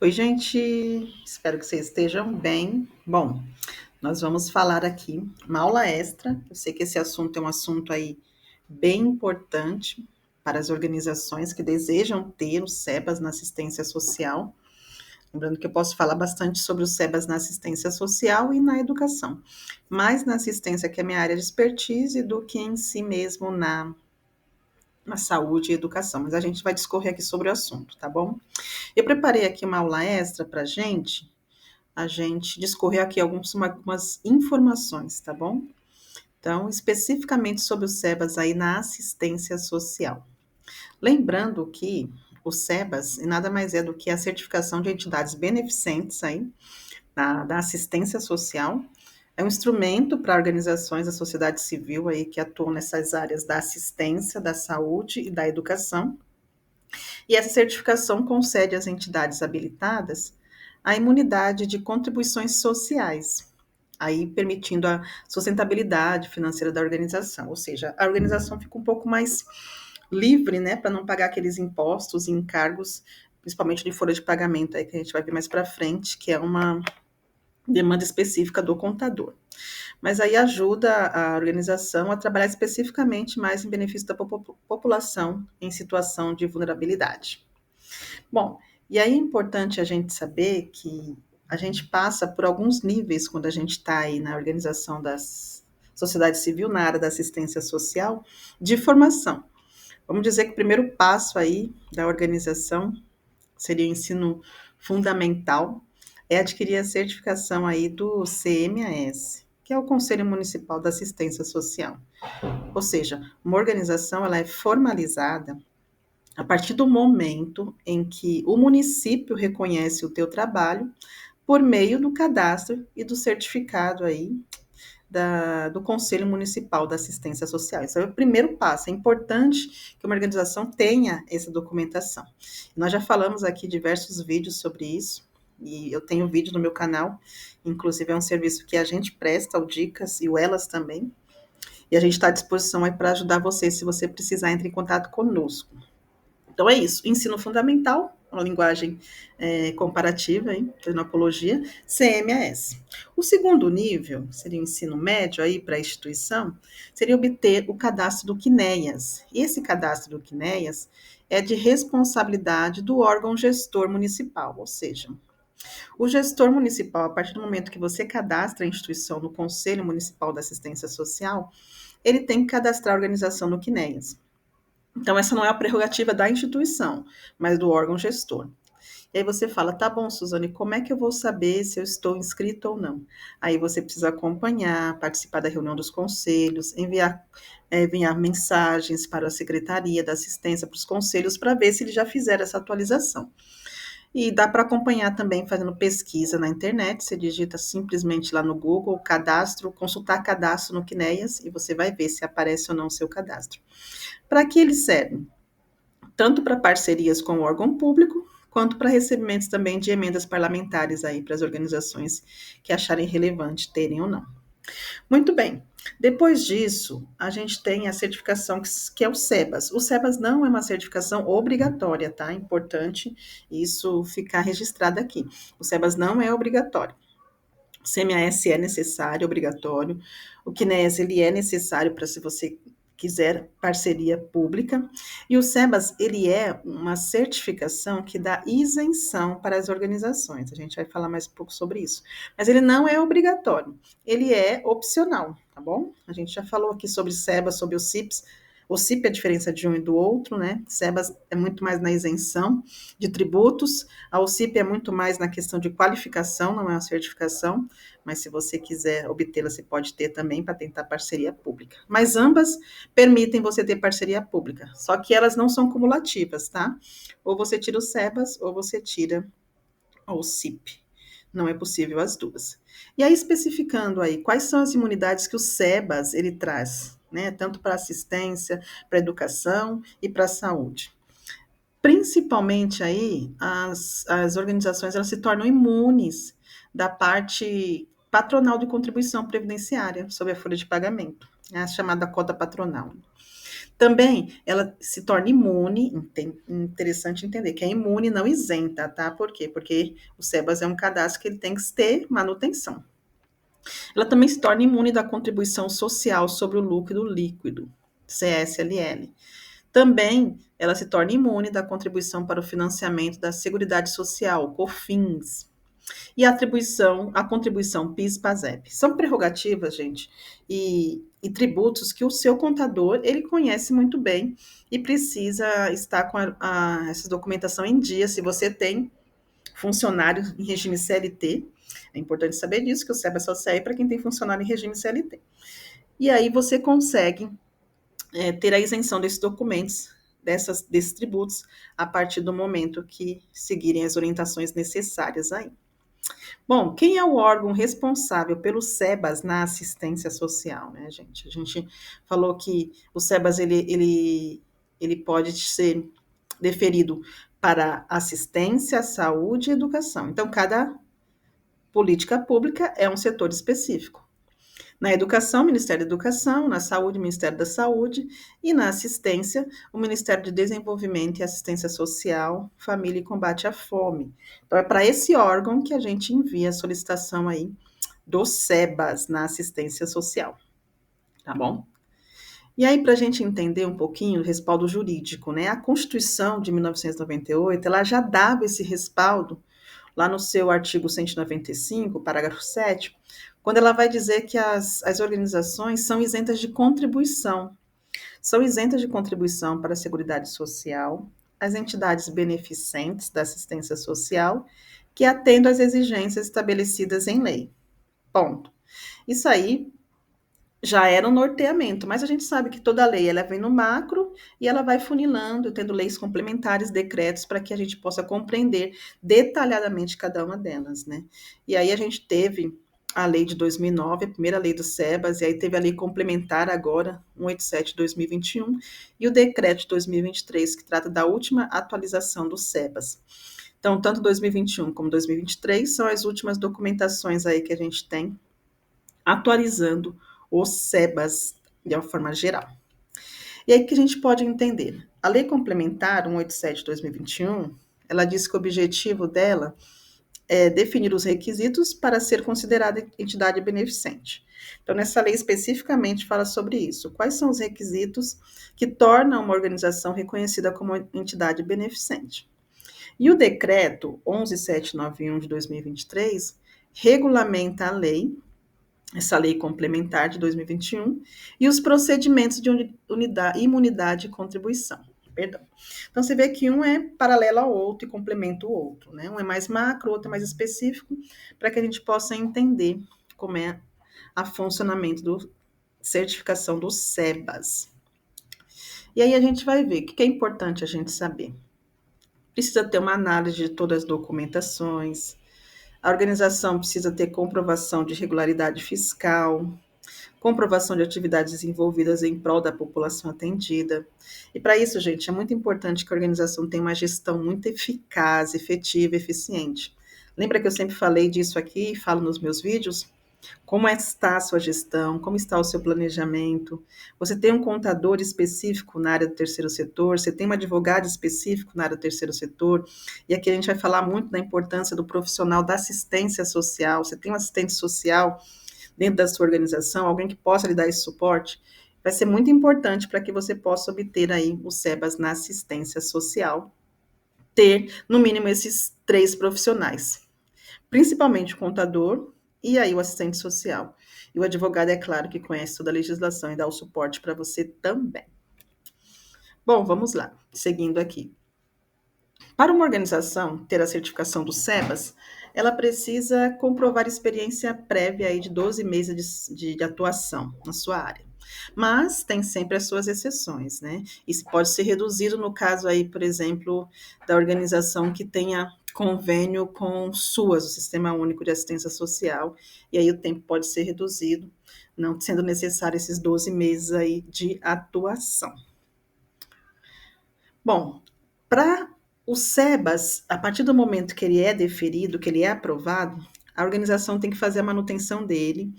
Oi, gente, espero que vocês estejam bem. Bom, nós vamos falar aqui uma aula extra. Eu sei que esse assunto é um assunto aí bem importante para as organizações que desejam ter os SEBAs na assistência social. Lembrando que eu posso falar bastante sobre os SEBAs na assistência social e na educação, mais na assistência, que é minha área de expertise, do que em si mesmo na saúde e educação. Mas a gente vai discorrer aqui sobre o assunto, tá bom? Eu preparei aqui uma aula extra para a gente discorrer aqui algumas informações, tá bom? Então, especificamente sobre os SEBAS aí na assistência social. Lembrando que o SEBAS nada mais é do que a certificação de entidades beneficentes aí da assistência social. É um instrumento para organizações da sociedade civil aí que atuam nessas áreas da assistência, da saúde e da educação. E essa certificação concede às entidades habilitadas a imunidade de contribuições sociais, aí permitindo a sustentabilidade financeira da organização, ou seja, a organização fica um pouco mais livre, né, para não pagar aqueles impostos e encargos, principalmente de folha de pagamento, aí que a gente vai ver mais para frente, que é uma demanda específica do contador. Mas aí ajuda a organização a trabalhar especificamente mais em benefício da população em situação de vulnerabilidade. Bom, e aí é importante a gente saber que a gente passa por alguns níveis quando a gente está aí na organização das sociedade civil, na área da assistência social, de formação. Vamos dizer que o primeiro passo aí da organização seria o ensino fundamental, é adquirir a certificação aí do CMAS, que é o Conselho Municipal da Assistência Social. Ou seja, uma organização ela é formalizada a partir do momento em que o município reconhece o teu trabalho por meio do cadastro e do certificado aí do Conselho Municipal da Assistência Social. Esse é o primeiro passo. É importante que uma organização tenha essa documentação. Nós já falamos aqui diversos vídeos sobre isso, e eu tenho vídeo no meu canal, inclusive é um serviço que a gente presta, o Dicas e o Elas também, e a gente está à disposição aí para ajudar você, se você precisar, entre em contato conosco. Então é isso, ensino fundamental, uma linguagem comparativa, hein, tecnologia, CMAS. O segundo nível, seria o ensino médio aí para a instituição, seria obter o cadastro do CNEAS. E esse cadastro do CNEAS é de responsabilidade do órgão gestor municipal, ou seja, o gestor municipal, a partir do momento que você cadastra a instituição no Conselho Municipal da Assistência Social, ele tem que cadastrar a organização no CNEAS. Então, essa não é a prerrogativa da instituição, mas do órgão gestor. E aí você fala, tá bom, Suzane, como é que eu vou saber se eu estou inscrito ou não? Aí você precisa acompanhar, participar da reunião dos conselhos, enviar mensagens para a secretaria da assistência, para os conselhos, para ver se eles já fizeram essa atualização. E dá para acompanhar também fazendo pesquisa na internet, você digita simplesmente lá no Google, cadastro, consultar cadastro no CNEAS, e você vai ver se aparece ou não o seu cadastro. Para que ele serve? Tanto para parcerias com o órgão público, quanto para recebimentos também de emendas parlamentares aí para as organizações que acharem relevante terem ou não. Muito bem. Depois disso, a gente tem a certificação que é o SEBAS. O SEBAS não é uma certificação obrigatória, tá? É importante isso ficar registrado aqui. O SEBAS não é obrigatório. O CMAS é necessário, obrigatório. O CNES, ele é necessário para se você quiser parceria pública. E o SEBAS, ele é uma certificação que dá isenção para as organizações. A gente vai falar mais um pouco sobre isso. Mas ele não é obrigatório, ele é opcional, tá bom? A gente já falou aqui sobre SEBAS, sobre os CIPs. O CIP é a diferença de um e do outro, né? SEBAS é muito mais na isenção de tributos, a OCIP é muito mais na questão de qualificação, não é uma certificação, mas se você quiser obtê-la, você pode ter também para tentar parceria pública. Mas ambas permitem você ter parceria pública, só que elas não são cumulativas, tá? Ou você tira o SEBAS, ou você tira o CIP. Não é possível as duas. E aí, especificando aí, quais são as imunidades que o SEBAS, ele traz, né? Tanto para assistência, para educação e para a saúde. Principalmente aí, as organizações elas se tornam imunes da parte patronal de contribuição previdenciária sobre a folha de pagamento, a chamada cota patronal. Também ela se torna imune, interessante entender que é imune, não isenta, tá? Por quê? Porque o SEBAS é um cadastro que ele tem que ter manutenção. Ela também se torna imune da contribuição social sobre o lucro líquido, CSLL. Também ela se torna imune da contribuição para o financiamento da Seguridade Social, COFINS, e a contribuição PIS/PASEP. São prerrogativas, gente, e tributos que o seu contador ele conhece muito bem e precisa estar com essa documentação em dia. Se você tem funcionário em regime CLT, é importante saber disso, que o SEBA só serve para quem tem funcionário em regime CLT. E aí você consegue ter a isenção desses documentos, desses tributos, a partir do momento que seguirem as orientações necessárias aí. Bom, quem é o órgão responsável pelo SEBAS na assistência social, né, gente? A gente falou que o SEBAS, ele pode ser deferido para assistência, saúde e educação. Então, cada política pública é um setor específico. Na educação, o Ministério da Educação; na saúde, o Ministério da Saúde; e na assistência, o Ministério de Desenvolvimento e Assistência Social, Família e Combate à Fome. Então, é para esse órgão que a gente envia a solicitação aí do SEBAS na assistência social, tá bom? E aí, para a gente entender um pouquinho o respaldo jurídico, né? A Constituição de 1998, ela já dava esse respaldo lá no seu artigo 195, parágrafo 7º, quando ela vai dizer que as organizações são isentas de contribuição. São isentas de contribuição para a Seguridade Social, as entidades beneficentes da assistência social, que atendam às exigências estabelecidas em lei. Ponto. Isso aí já era um norteamento, mas a gente sabe que toda lei ela vem no macro e ela vai funilando, tendo leis complementares, decretos, para que a gente possa compreender detalhadamente cada uma delas, né? E aí a gente teve a lei de 2009, a primeira lei do SEBAS, e aí teve a lei complementar agora, 187 de 2021, e o decreto de 2023, que trata da última atualização do SEBAS. Então, tanto 2021 como 2023 são as últimas documentações aí que a gente tem atualizando os SEBAS de uma forma geral. E aí que a gente pode entender? A Lei Complementar 187 de 2021, ela diz que o objetivo dela é definir os requisitos para ser considerada entidade beneficente. Então, nessa lei especificamente fala sobre isso. Quais são os requisitos que tornam uma organização reconhecida como entidade beneficente? E o decreto 11791 de 2023 regulamenta a lei, essa lei complementar de 2021, e os procedimentos de imunidade e contribuição. Perdão. Então, você vê que um é paralelo ao outro e complementa o outro, né? Um é mais macro, o outro é mais específico, para que a gente possa entender como é o funcionamento da certificação do SEBAS. E aí a gente vai ver o que é importante a gente saber. Precisa ter uma análise de todas as documentações, a organização precisa ter comprovação de regularidade fiscal, comprovação de atividades desenvolvidas em prol da população atendida. E para isso, gente, é muito importante que a organização tenha uma gestão muito eficaz, efetiva, eficiente. Lembra que eu sempre falei disso aqui, falo nos meus vídeos? Como está a sua gestão? Como está o seu planejamento? Você tem um contador específico na área do terceiro setor? Você tem um advogado específico na área do terceiro setor? E aqui a gente vai falar muito da importância do profissional da assistência social. Você tem um assistente social dentro da sua organização, alguém que possa lhe dar esse suporte? Vai ser muito importante para que você possa obter aí o SEBAS na assistência social, ter, no mínimo, esses 3 profissionais, principalmente o contador e aí o assistente social. E o advogado, é claro, que conhece toda a legislação e dá o suporte para você também. Bom, vamos lá, seguindo aqui. Para uma organização ter a certificação do SEBAS, ela precisa comprovar experiência prévia aí de 12 meses de atuação na sua área. Mas tem sempre as suas exceções, né? Isso pode ser reduzido no caso aí, por exemplo, da organização que tenha convênio com o SUAS, o Sistema Único de Assistência Social, e aí o tempo pode ser reduzido, não sendo necessário esses 12 meses aí de atuação. Bom, para o SEBAS, a partir do momento que ele é deferido, que ele é aprovado, a organização tem que fazer a manutenção dele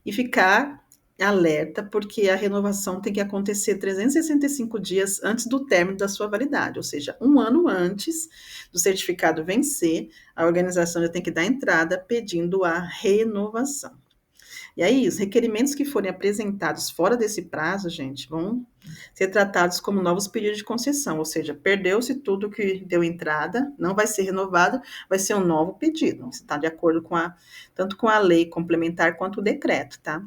e ficar alerta, porque a renovação tem que acontecer 365 dias antes do término da sua validade, ou seja, um ano antes do certificado vencer, a organização já tem que dar entrada pedindo a renovação. E aí, os requerimentos que forem apresentados fora desse prazo, gente, vão ser tratados como novos pedidos de concessão, ou seja, perdeu-se tudo que deu entrada, não vai ser renovado, vai ser um novo pedido. Você está de acordo com tanto com a lei complementar quanto o decreto, tá?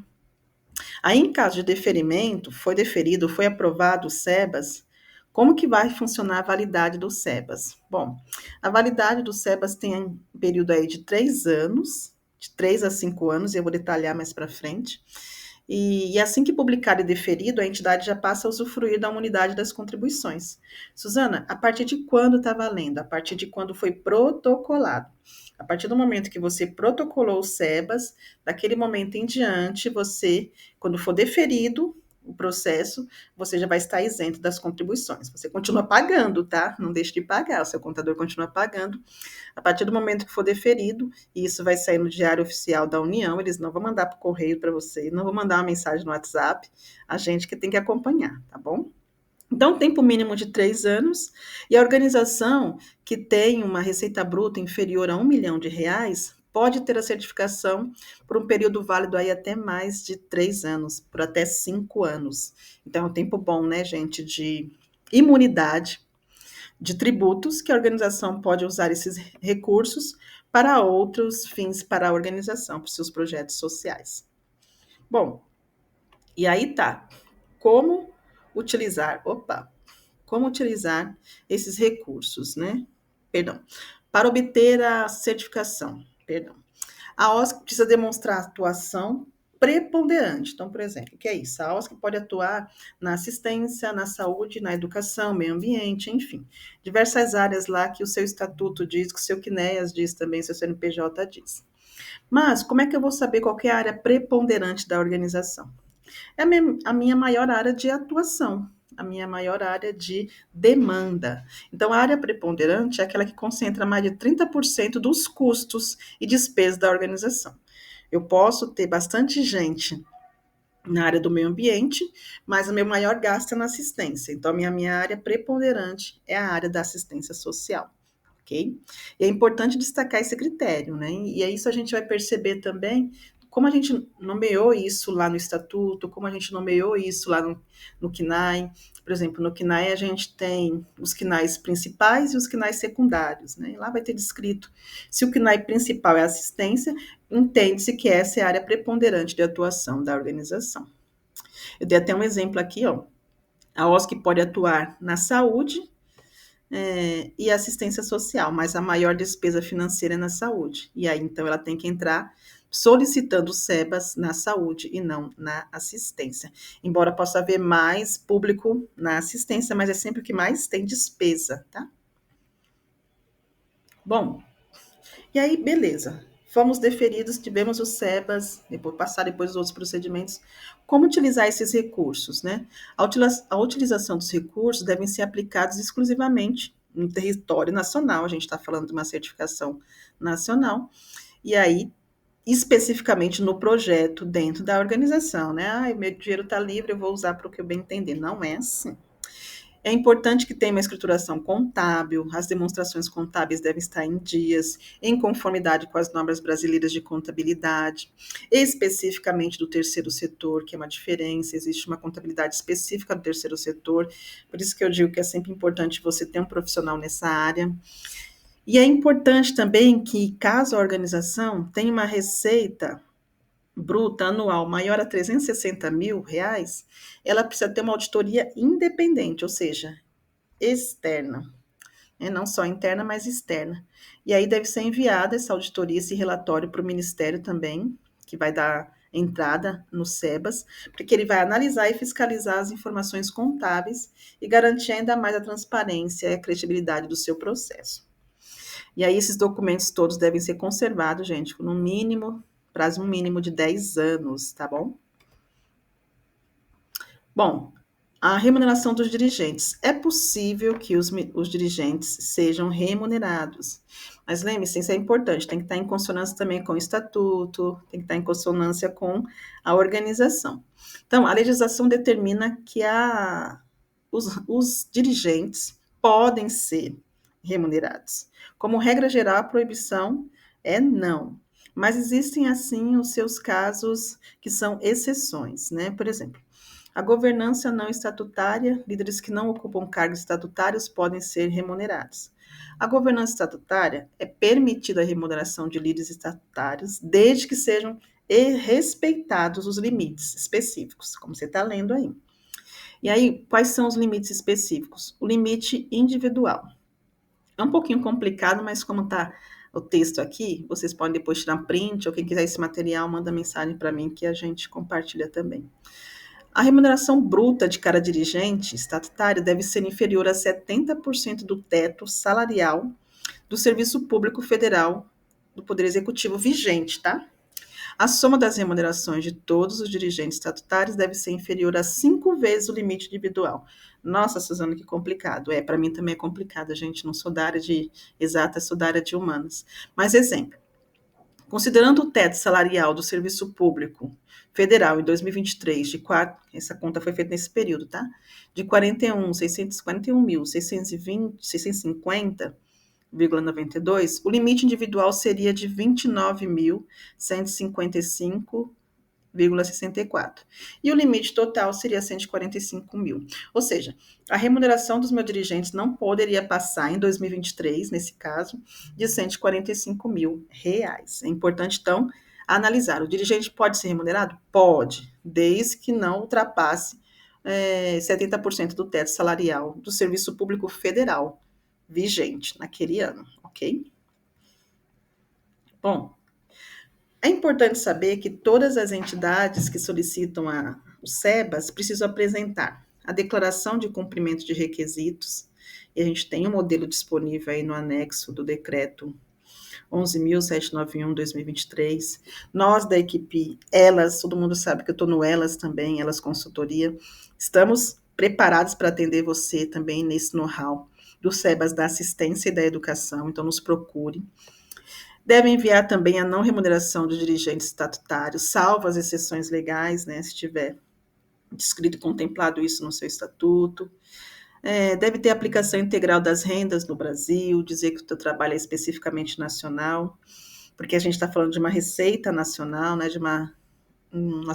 Aí, em caso de deferimento, foi deferido, foi aprovado o SEBAS, como que vai funcionar a validade do SEBAS? Bom, a validade do SEBAS tem um período aí de 3 anos, de 3 a 5 anos, e eu vou detalhar mais para frente. E assim que publicado e deferido, a entidade já passa a usufruir da imunidade das contribuições. Suzana, a partir de quando está valendo? A partir de quando foi protocolado. A partir do momento que você protocolou o SEBAS, daquele momento em diante, você, quando for deferido o processo, você já vai estar isento das contribuições. Você continua pagando, tá? Não deixe de pagar, o seu contador continua pagando. A partir do momento que for deferido, e isso vai sair no Diário Oficial da União, eles não vão mandar para o correio para você, não vão mandar uma mensagem no WhatsApp, a gente que tem que acompanhar, tá bom? Então, tempo mínimo de 3 anos, e a organização que tem uma receita bruta inferior a R$ 1 milhão pode ter a certificação por um período válido aí até mais de 3 anos, por até 5 anos. Então, é um tempo bom, né, gente, de imunidade de tributos que a organização pode usar esses recursos para outros fins para a organização, para os seus projetos sociais. Bom, e aí tá. Como utilizar, como utilizar esses recursos, né? Perdão. Para obter a certificação, perdão. A OSC precisa demonstrar atuação preponderante. Então, por exemplo, o que é isso? A OSC pode atuar na assistência, na saúde, na educação, meio ambiente, enfim. Diversas áreas lá que o seu estatuto diz, que o seu CNEAS diz também, seu CNPJ diz. Mas, como é que eu vou saber qual é a área preponderante da organização? É a minha maior área de atuação, a minha maior área de demanda. Então, a área preponderante é aquela que concentra mais de 30% dos custos e despesas da organização. Eu posso ter bastante gente na área do meio ambiente, mas o meu maior gasto é na assistência. Então, a minha área preponderante é a área da assistência social. Ok? E é importante destacar esse critério, né? E aí isso a gente vai perceber também como a gente nomeou isso lá no estatuto, como a gente nomeou isso lá no CNAE. Por exemplo, no CNAE a gente tem os CNAEs principais e os CNAEs secundários, né? E lá vai ter descrito se o CNAE principal é assistência, entende-se que essa é a área preponderante de atuação da organização. Eu dei até um exemplo aqui, ó. A OSC pode atuar na saúde, e assistência social, mas a maior despesa financeira é na saúde. E aí, então, ela tem que entrar solicitando o SEBAS na saúde e não na assistência. Embora possa haver mais público na assistência, mas é sempre o que mais tem despesa, tá? Bom, e aí, beleza. Fomos deferidos, tivemos o SEBAS, depois os outros procedimentos. Como utilizar esses recursos, né? A utilização dos recursos devem ser aplicados exclusivamente no território nacional, a gente está falando de uma certificação nacional, e aí, especificamente no projeto dentro da organização, né? Ah, meu dinheiro está livre, eu vou usar para o que eu bem entender. Não é assim. É importante que tenha uma escrituração contábil, as demonstrações contábeis devem estar em dias, em conformidade com as normas brasileiras de contabilidade, especificamente do terceiro setor, que é uma diferença, existe uma contabilidade específica do terceiro setor, por isso que eu digo que é sempre importante você ter um profissional nessa área. E é importante também que, caso a organização tenha uma receita bruta anual maior a R$ 360 mil, ela precisa ter uma auditoria independente, ou seja, externa, né? Não só interna, mas externa. E aí deve ser enviada essa auditoria, esse relatório para o Ministério também, que vai dar entrada no SEBAS, porque ele vai analisar e fiscalizar as informações contábeis e garantir ainda mais a transparência e a credibilidade do seu processo. E aí esses documentos todos devem ser conservados, gente, no mínimo, prazo mínimo de 10 anos, tá bom? Bom, A remuneração dos dirigentes. É possível que os dirigentes sejam remunerados, mas lembre-se, isso é importante, tem que estar em consonância também com o estatuto, tem que estar em consonância com a organização. Então, a legislação determina que os dirigentes podem ser remunerados. Como regra geral, a proibição é não. Mas existem, assim, os seus casos que são exceções, né? Por exemplo, a governança não estatutária, líderes que não ocupam cargos estatutários podem ser remunerados. A governança estatutária é permitida a remuneração de líderes estatutários, desde que sejam respeitados os limites específicos, como você está lendo aí. E aí, quais são os limites específicos? O limite individual. É um pouquinho complicado, mas como está o texto aqui, vocês podem depois tirar um print, ou quem quiser esse material, manda mensagem para mim que a gente compartilha também. A remuneração bruta de cada dirigente estatutário deve ser inferior a 70% do teto salarial do Serviço Público Federal do Poder Executivo vigente, tá? A soma das remunerações de todos os dirigentes estatutários deve ser inferior a 5 vezes o limite individual. Nossa, Suzana, que complicado. Para mim também é complicado, gente. Não sou da área de exatas, sou da área de humanas. Mas, exemplo, considerando o teto salarial do Serviço Público Federal em 2023, essa conta foi feita nesse período, tá? De 41.650,92, o limite individual seria de 29.155,64. E o limite total seria 145 mil. Ou seja, a remuneração dos meus dirigentes não poderia passar em 2023, nesse caso, de 145 mil reais. É importante, então, analisar. O dirigente pode ser remunerado? Pode, desde que não ultrapasse 70% do teto salarial do Serviço Público Federal vigente naquele ano, ok? Bom, é importante saber que todas as entidades que solicitam o SEBAS precisam apresentar a declaração de cumprimento de requisitos, e a gente tem um modelo disponível aí no anexo do decreto 11.791/2023. Nós da equipe Elas, todo mundo sabe que eu estou no Elas também, Elas Consultoria, estamos preparados para atender você também nesse know-how do SEBAS da assistência e da educação, então nos procure. Deve enviar também a não remuneração dos dirigentes estatutários, salvo as exceções legais, né, se tiver descrito e contemplado isso no seu estatuto. Deve ter aplicação integral das rendas no Brasil, dizer que o teu trabalho é especificamente nacional, porque a gente está falando de uma receita nacional, né, de uma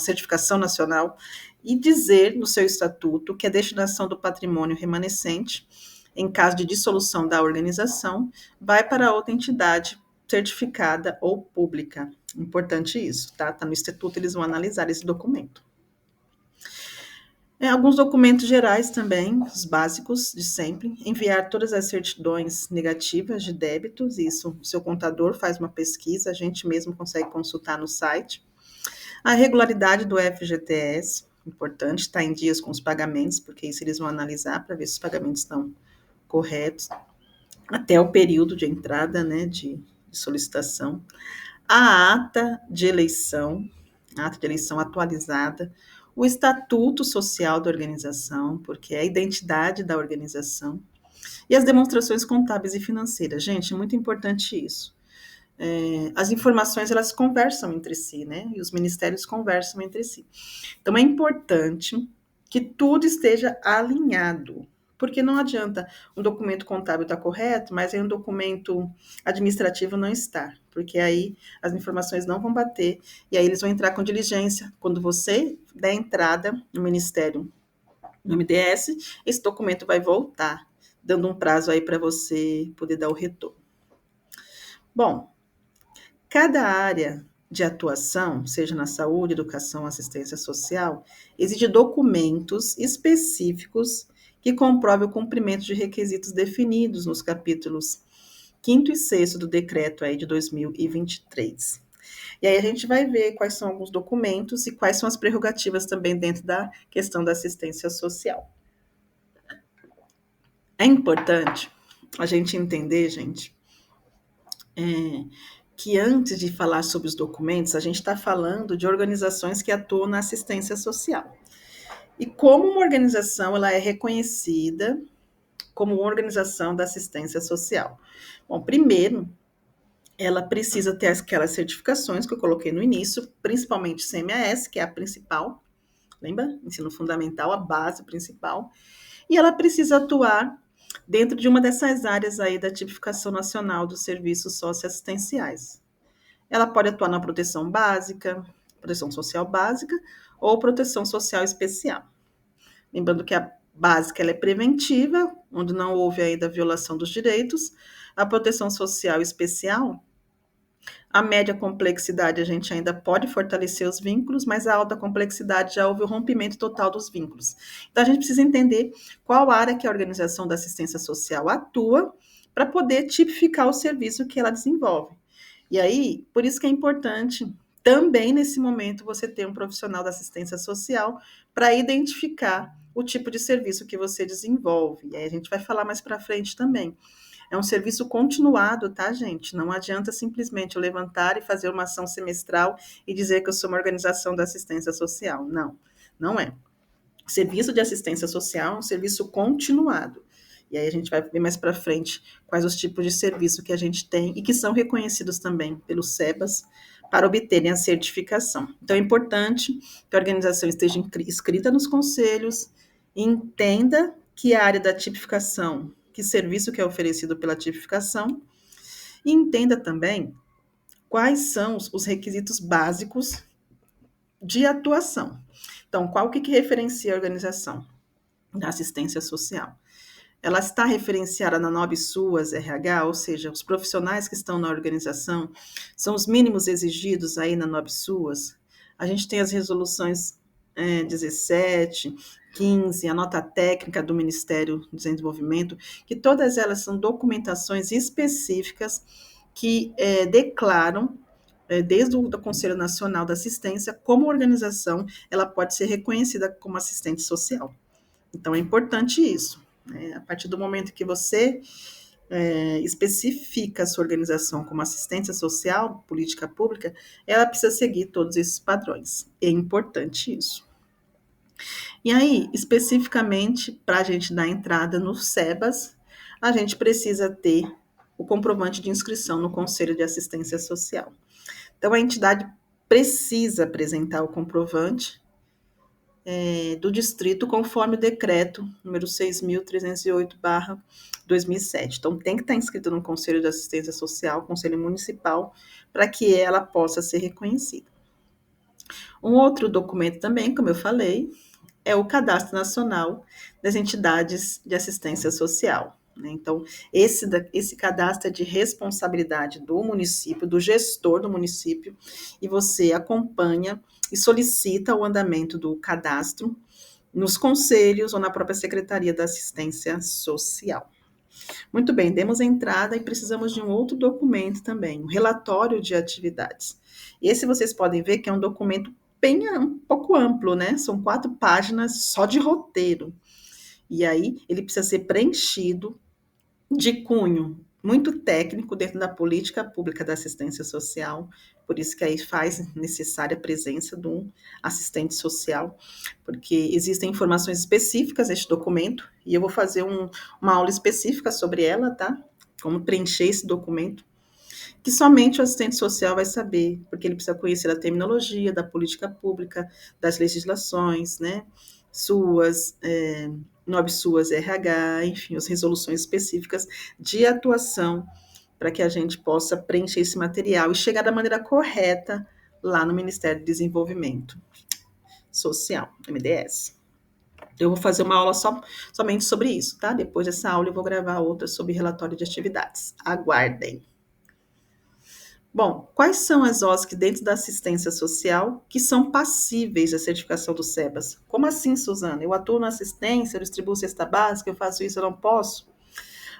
certificação nacional, e dizer no seu estatuto que a destinação do patrimônio remanescente, em caso de dissolução da organização, vai para outra entidade certificada ou pública. Importante isso, tá? Tá no estatuto, eles vão analisar esse documento. Alguns documentos gerais também, os básicos de sempre, enviar todas as certidões negativas de débitos, isso o seu contador faz uma pesquisa, a gente mesmo consegue consultar no site. A regularidade do FGTS, importante, estar em dias com os pagamentos, porque isso eles vão analisar para ver se os pagamentos estão corretos, até o período de entrada, né, de solicitação. A ata de eleição atualizada, o estatuto social da organização, porque é a identidade da organização, e as demonstrações contábeis e financeiras. Gente, é muito importante isso. As informações, elas conversam entre si, né? E os ministérios conversam entre si. Então, é importante que tudo esteja alinhado, porque não adianta um documento contábil estar correto, mas aí um documento administrativo não está, porque aí as informações não vão bater, e aí eles vão entrar com diligência. Quando você der entrada no Ministério, no MDS, esse documento vai voltar, dando um prazo aí para você poder dar o retorno. Bom, cada área de atuação, seja na saúde, educação, assistência social, exige documentos específicos que comprovem o cumprimento de requisitos definidos nos capítulos 5º e 6º do decreto aí de 2023. E aí a gente vai ver quais são alguns documentos e quais são as prerrogativas também dentro da questão da assistência social. É importante a gente entender, gente, que antes de falar sobre os documentos, a gente está falando de organizações que atuam na assistência social. E como uma organização ela é reconhecida como uma organização da assistência social? Bom, primeiro, ela precisa ter aquelas certificações que eu coloquei no início, principalmente CMAS, que é a principal, lembra? Ensino fundamental, a base principal. E ela precisa atuar dentro de uma dessas áreas aí da tipificação nacional dos serviços socioassistenciais. Ela pode atuar na proteção básica, proteção social básica ou proteção social especial. Lembrando que a básica ela é preventiva, onde não houve ainda violação dos direitos. A proteção social especial, a média complexidade a gente ainda pode fortalecer os vínculos, mas a alta complexidade já houve o rompimento total dos vínculos. Então a gente precisa entender qual área que a organização da assistência social atua para poder tipificar o serviço que ela desenvolve. E aí, por isso que é importante também nesse momento você ter um profissional da assistência social para identificar o tipo de serviço que você desenvolve. E aí a gente vai falar mais para frente também. É um serviço continuado, tá, gente? Não adianta simplesmente eu levantar e fazer uma ação semestral e dizer que eu sou uma organização da assistência social. Não, não é. Serviço de assistência social é um serviço continuado. E aí a gente vai ver mais para frente quais os tipos de serviço que a gente tem e que são reconhecidos também pelo SEBAS para obterem a certificação. Então é importante que a organização esteja inscrita nos conselhos, entenda que a área da tipificação, que serviço que é oferecido pela tipificação, e entenda também quais são os requisitos básicos de atuação. Então, qual que referencia a organização da assistência social? Ela está referenciada na NOBSUAS RH, ou seja, os profissionais que estão na organização são os mínimos exigidos aí na NOBSUAS. A gente tem as resoluções 17, 15, a nota técnica do Ministério do Desenvolvimento, que todas elas são documentações específicas que declaram desde o do Conselho Nacional da Assistência, como organização, ela pode ser reconhecida como assistente social. Então, é importante isso. Né? A partir do momento que você especifica a sua organização como assistência social, política pública, ela precisa seguir todos esses padrões. É importante isso. E aí, especificamente, para a gente dar entrada no SEBAS, a gente precisa ter o comprovante de inscrição no Conselho de Assistência Social. Então, a entidade precisa apresentar o comprovante do distrito conforme o decreto número 6.308/2007. Então, tem que estar inscrito no Conselho de Assistência Social, Conselho Municipal, para que ela possa ser reconhecida. Um outro documento também, como eu falei, é o Cadastro Nacional das Entidades de Assistência Social. Né? Então, esse cadastro é de responsabilidade do município, do gestor do município, e você acompanha e solicita o andamento do cadastro nos conselhos ou na própria Secretaria da Assistência Social. Muito bem, demos entrada e precisamos de um outro documento também, um relatório de atividades. Esse vocês podem ver que é um documento bem um pouco amplo, né? São 4 páginas só de roteiro. E aí ele precisa ser preenchido de cunho muito técnico dentro da política pública da assistência social, por isso que aí faz necessária a presença de um assistente social, porque existem informações específicas neste documento, e eu vou fazer uma aula específica sobre ela, tá? Como preencher esse documento, que somente o assistente social vai saber, porque ele precisa conhecer a terminologia da política pública, das legislações, né? Suas, NOBSUAS RH, enfim, as resoluções específicas de atuação para que a gente possa preencher esse material e chegar da maneira correta lá no Ministério do Desenvolvimento Social, MDS. Eu vou fazer uma aula somente sobre isso, tá? Depois dessa aula eu vou gravar outra sobre relatório de atividades. Aguardem. Bom, quais são as OSC dentro da assistência social que são passíveis da certificação do SEBAS? Como assim, Suzana? Eu atuo na assistência, eu distribuo cesta básica, eu faço isso, eu não posso?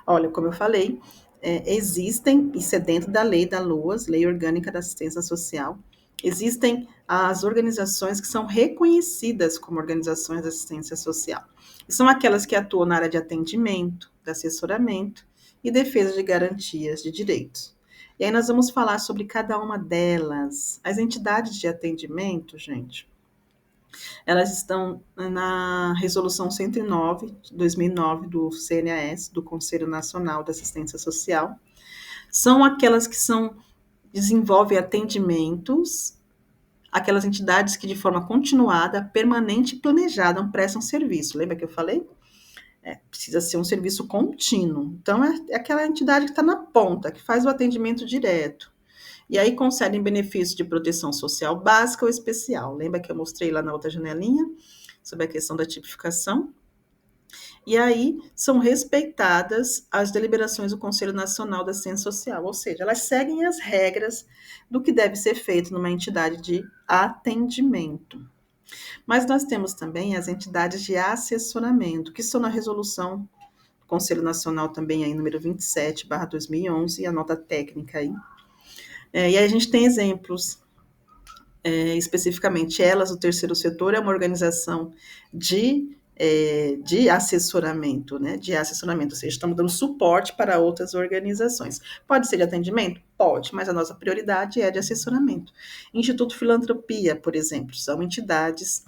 Olha, como eu falei, existem, isso é dentro da lei da LOAS, Lei Orgânica da Assistência Social, existem as organizações que são reconhecidas como organizações de assistência social. E são aquelas que atuam na área de atendimento, de assessoramento e defesa de garantias de direitos. E aí nós vamos falar sobre cada uma delas. As entidades de atendimento, gente, Elas estão na Resolução 109, de 2009, do CNAS, do Conselho Nacional da Assistência Social. São aquelas que desenvolvem atendimentos, aquelas entidades que de forma continuada, permanente e planejada prestam serviço. Lembra que eu falei? Precisa ser um serviço contínuo. Então, é aquela entidade que está na ponta, que faz o atendimento direto. E aí concedem benefícios de proteção social básica ou especial. Lembra que eu mostrei lá na outra janelinha sobre a questão da tipificação? E aí são respeitadas as deliberações do Conselho Nacional da Assistência Social, ou seja, elas seguem as regras do que deve ser feito numa entidade de atendimento. Mas nós temos também as entidades de assessoramento, que estão na resolução do Conselho Nacional também aí, número 27/2011, e a nota técnica aí. E aí a gente tem exemplos, especificamente elas, o terceiro setor é uma organização de assessoramento, né? De assessoramento, ou seja, estamos dando suporte para outras organizações. Pode ser de atendimento? Pode, mas a nossa prioridade é de assessoramento. Instituto Filantropia, por exemplo, são entidades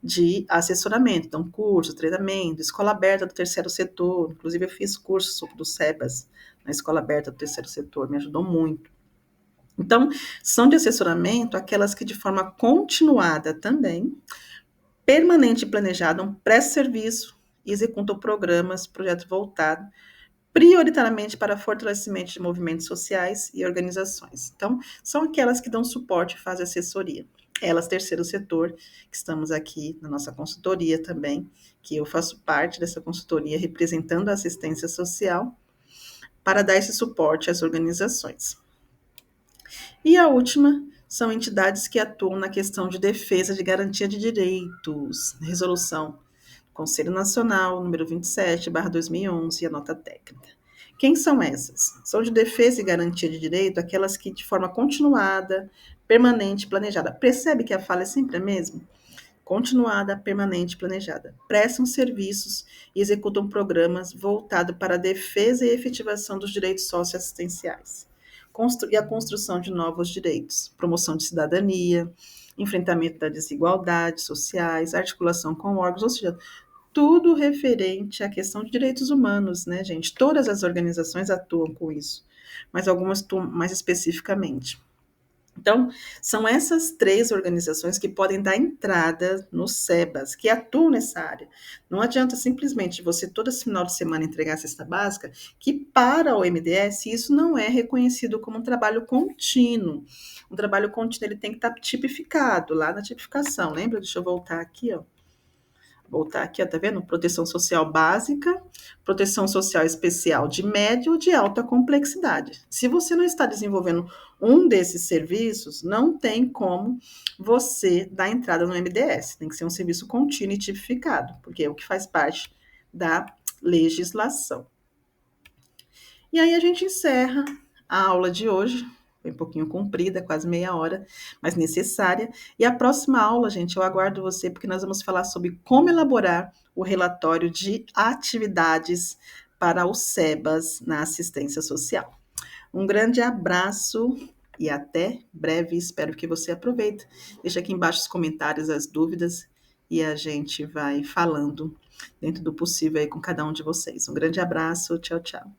de assessoramento, então curso, treinamento, escola aberta do terceiro setor, inclusive eu fiz curso do SEBAS na escola aberta do terceiro setor, me ajudou muito. Então, são de assessoramento aquelas que de forma continuada também, permanente e planejada, prestam serviço e executam programas, projetos voltados prioritariamente para fortalecimento de movimentos sociais e organizações. Então, são aquelas que dão suporte e fazem assessoria. Elas, terceiro setor, que estamos aqui na nossa consultoria também, que eu faço parte dessa consultoria representando a assistência social, para dar esse suporte às organizações. E a última são entidades que atuam na questão de defesa de garantia de direitos, resolução Conselho Nacional, número 27/2011, e a nota técnica. Quem são essas? São de defesa e garantia de direito aquelas que, de forma continuada, permanente e planejada. Percebe que a fala é sempre a mesma? Continuada, permanente e planejada. Prestam serviços e executam programas voltados para a defesa e efetivação dos direitos socioassistenciais. E a construção de novos direitos, promoção de cidadania, enfrentamento das desigualdades sociais, articulação com órgãos, ou seja, tudo referente à questão de direitos humanos, né, gente? Todas as organizações atuam com isso, mas algumas atuam mais especificamente. Então, são essas 3 organizações que podem dar entrada no SEBAS, que atuam nessa área. Não adianta simplesmente você, todo esse final de semana, entregar a cesta básica, que para o MDS isso não é reconhecido como um trabalho contínuo. Um trabalho contínuo ele tem que estar tipificado lá na tipificação. Lembra? Deixa eu voltar aqui, ó. Voltar aqui, ó, tá vendo? Proteção social básica, proteção social especial de média ou de alta complexidade. Se você não está desenvolvendo um desses serviços, não tem como você dar entrada no MDS. Tem que ser um serviço contínuo e tipificado, porque é o que faz parte da legislação. E aí a gente encerra a aula de hoje. Foi um pouquinho comprida, quase meia hora, mas necessária. E a próxima aula, gente, eu aguardo você, porque nós vamos falar sobre como elaborar o relatório de atividades para o SEBAS na assistência social. Um grande abraço e até breve. Espero que você aproveite. Deixa aqui embaixo os comentários, as dúvidas, e a gente vai falando dentro do possível aí com cada um de vocês. Um grande abraço, tchau, tchau.